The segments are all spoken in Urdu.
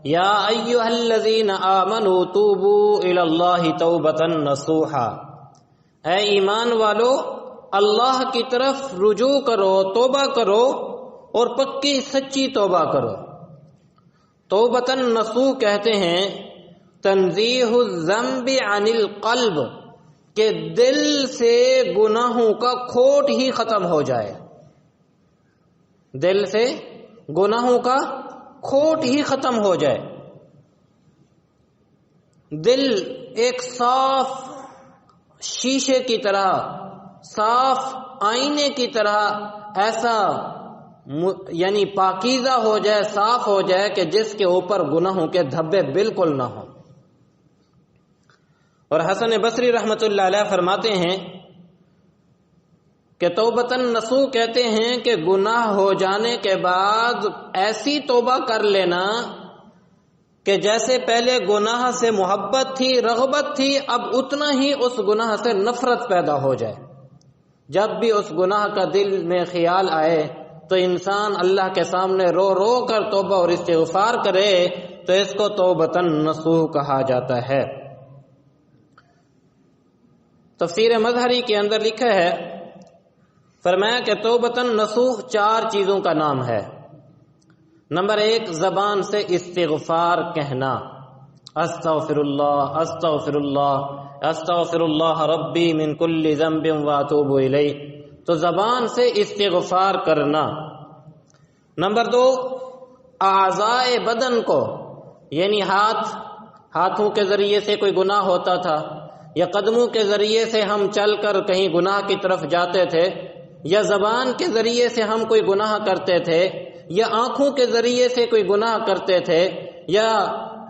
یا ایھا الذین آمنوا توبوا الی اللہ توبۃ نصوحا، اے ایمان والو اللہ کی طرف رجوع کرو، توبہ کرو اور پکی سچی توبہ کرو۔ توبۃ نصوح کہتے ہیں تنزیہ الذنب عن القلب، کہ دل سے گناہوں کا کھوٹ ہی ختم ہو جائے، دل سے گناہوں کا کھوٹ ہی ختم ہو جائے۔ دل ایک صاف شیشے کی طرح، صاف آئینے کی طرح ایسا یعنی پاکیزہ ہو جائے، صاف ہو جائے کہ جس کے اوپر گناہوں کے دھبے بالکل نہ ہوں۔ اور حسن بصری رحمت اللہ علیہ فرماتے ہیں کہ توبۃ نصوح کہتے ہیں کہ گناہ ہو جانے کے بعد ایسی توبہ کر لینا کہ جیسے پہلے گناہ سے محبت تھی، رغبت تھی، اب اتنا ہی اس گناہ سے نفرت پیدا ہو جائے۔ جب بھی اس گناہ کا دل میں خیال آئے تو انسان اللہ کے سامنے رو رو کر توبہ اور استغفار کرے، تو اس کو توبۃ نصوح کہا جاتا ہے۔ تفسیر مظہری کے اندر لکھا ہے، فرمایا کہ توبۃ نصوح 4 چیزوں کا نام ہے۔ نمبر 1، زبان سے استغفار کہنا، استغفر اللہ استغفر اللہ استغفر اللہ ربی من کل ذنب واتوب الیہ، تو زبان سے استغفار کرنا۔ نمبر 2، اعضائے بدن کو، یعنی ہاتھوں کے ذریعے سے کوئی گناہ ہوتا تھا، یا قدموں کے ذریعے سے ہم چل کر کہیں گناہ کی طرف جاتے تھے، یا زبان کے ذریعے سے ہم کوئی گناہ کرتے تھے، یا آنکھوں کے ذریعے سے کوئی گناہ کرتے تھے، یا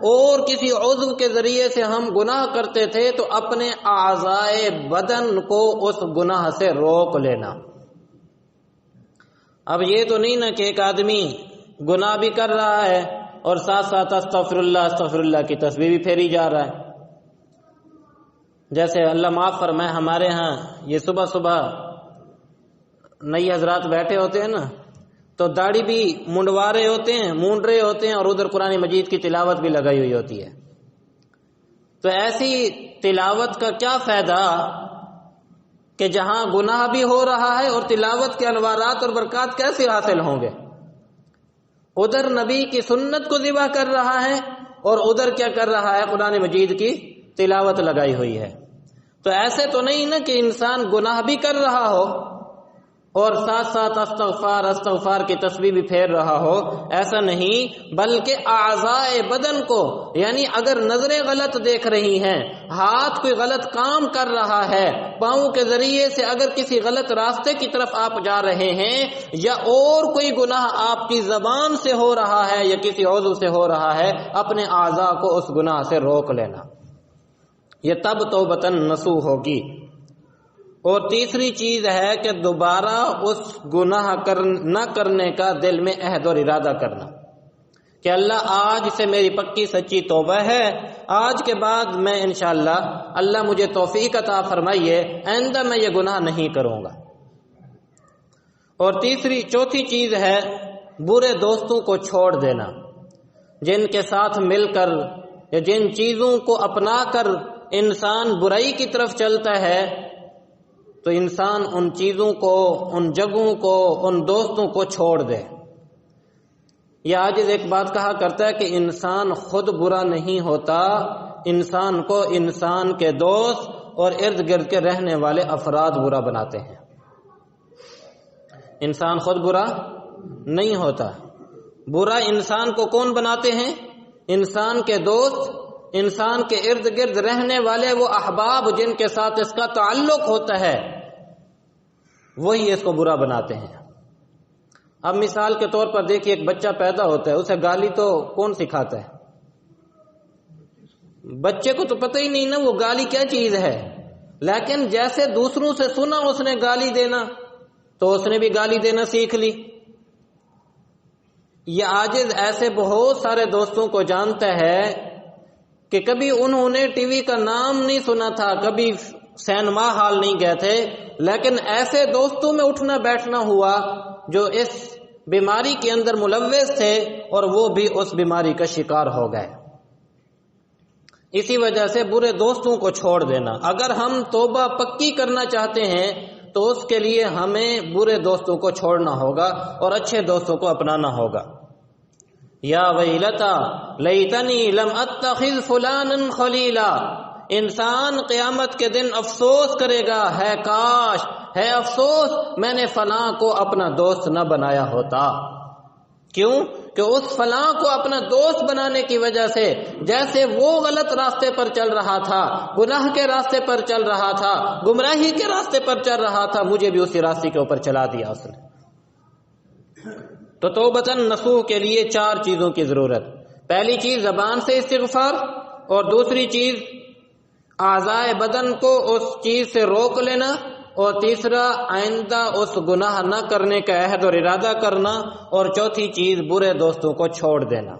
اور کسی عضو کے ذریعے سے ہم گناہ کرتے تھے، تو اپنے اعضائے بدن کو اس گناہ سے روک لینا۔ اب یہ تو نہیں نا کہ ایک آدمی گناہ بھی کر رہا ہے اور ساتھ ساتھ استغفر اللہ کی تسبیح بھی پھیری جا رہا ہے۔ جیسے اللہ معاف فرمائے، ہمارے ہاں یہ صبح صبح نئی حضرات بیٹھے ہوتے ہیں نا، تو داڑھی بھی منڈوا رہے ہوتے ہیں، مونڈ رہے ہوتے ہیں، اور ادھر قرآن مجید کی تلاوت بھی لگائی ہوئی ہوتی ہے۔ تو ایسی تلاوت کا کیا فائدہ کہ جہاں گناہ بھی ہو رہا ہے، اور تلاوت کے انوارات اور برکات کیسے حاصل ہوں گے؟ ادھر نبی کی سنت کو ذبح کر رہا ہے، اور ادھر کیا کر رہا ہے؟ قرآن مجید کی تلاوت لگائی ہوئی ہے۔ تو ایسے تو نہیں نا کہ انسان گناہ بھی کر رہا ہو اور ساتھ ساتھ استغفار کی تسبیح بھی پھیر رہا ہو، ایسا نہیں، بلکہ اعضائے بدن کو، یعنی اگر نظریں غلط دیکھ رہی ہیں، ہاتھ کوئی غلط کام کر رہا ہے، پاؤں کے ذریعے سے اگر کسی غلط راستے کی طرف آپ جا رہے ہیں، یا اور کوئی گناہ آپ کی زبان سے ہو رہا ہے یا کسی عضو سے ہو رہا ہے، اپنے اعضاء کو اس گناہ سے روک لینا، یہ تب توبۃ نصوح ہوگی۔ اور تیسری چیز ہے کہ دوبارہ اس گناہ نہ کرنے کا دل میں عہد اور ارادہ کرنا کہ اللہ آج سے میری پکی سچی توبہ ہے، آج کے بعد میں انشاءاللہ اللہ مجھے توفیق عطا فرمائیے، آئندہ میں یہ گناہ نہیں کروں گا۔ اور چوتھی چیز ہے برے دوستوں کو چھوڑ دینا، جن کے ساتھ مل کر یا جن چیزوں کو اپنا کر انسان برائی کی طرف چلتا ہے، تو انسان ان چیزوں کو، ان جگہوں کو، ان دوستوں کو چھوڑ دے۔ یہ عاجز ایک بات کہا کرتا ہے کہ انسان خود برا نہیں ہوتا، انسان کو انسان کے دوست اور ارد گرد کے رہنے والے افراد برا بناتے ہیں۔ انسان خود برا نہیں ہوتا، برا انسان کو کون بناتے ہیں؟ انسان کے دوست، انسان کے ارد گرد رہنے والے وہ احباب جن کے ساتھ اس کا تعلق ہوتا ہے، وہی اس کو برا بناتے ہیں۔ اب مثال کے طور پر دیکھیے، ایک بچہ پیدا ہوتا ہے، اسے گالی تو کون سکھاتا ہے؟ بچے کو تو پتہ ہی نہیں نا وہ گالی کیا چیز ہے، لیکن جیسے دوسروں سے سنا اس نے گالی دینا، تو اس نے بھی گالی دینا سیکھ لی۔ یہ عاجز ایسے بہت سارے دوستوں کو جانتا ہے کہ کبھی انہوں نے ٹی وی کا نام نہیں سنا تھا، کبھی سینما ہال نہیں گئے تھے، لیکن ایسے دوستوں میں اٹھنا بیٹھنا ہوا جو اس بیماری کے اندر ملوث تھے اور وہ بھی اس بیماری کا شکار ہو گئے۔ اسی وجہ سے برے دوستوں کو چھوڑ دینا۔ اگر ہم توبہ پکی کرنا چاہتے ہیں تو اس کے لیے ہمیں برے دوستوں کو چھوڑنا ہوگا اور اچھے دوستوں کو اپنانا ہوگا۔ یا ویلتا لیتنی لم اتخذ فلانا خلیلا، انسان قیامت کے دن افسوس کرے گا، ہے کاش، ہے افسوس میں نے فلاں کو اپنا دوست نہ بنایا ہوتا۔ کیوں؟ کہ اس فلاں کو اپنا دوست بنانے کی وجہ سے جیسے وہ غلط راستے پر چل رہا تھا، گناہ کے راستے پر چل رہا تھا، گمراہی کے راستے پر چل رہا تھا، مجھے بھی اسی راستے کے اوپر چلا دیا اس نے۔ تو توبۃ نصوح کے لیے 4 چیزوں کی ضرورت۔ پہلی چیز زبان سے استغفار، اور دوسری چیز اعضائے بدن کو اس چیز سے روک لینا، اور تیسرا آئندہ اس گناہ نہ کرنے کا عہد اور ارادہ کرنا، اور چوتھی چیز برے دوستوں کو چھوڑ دینا۔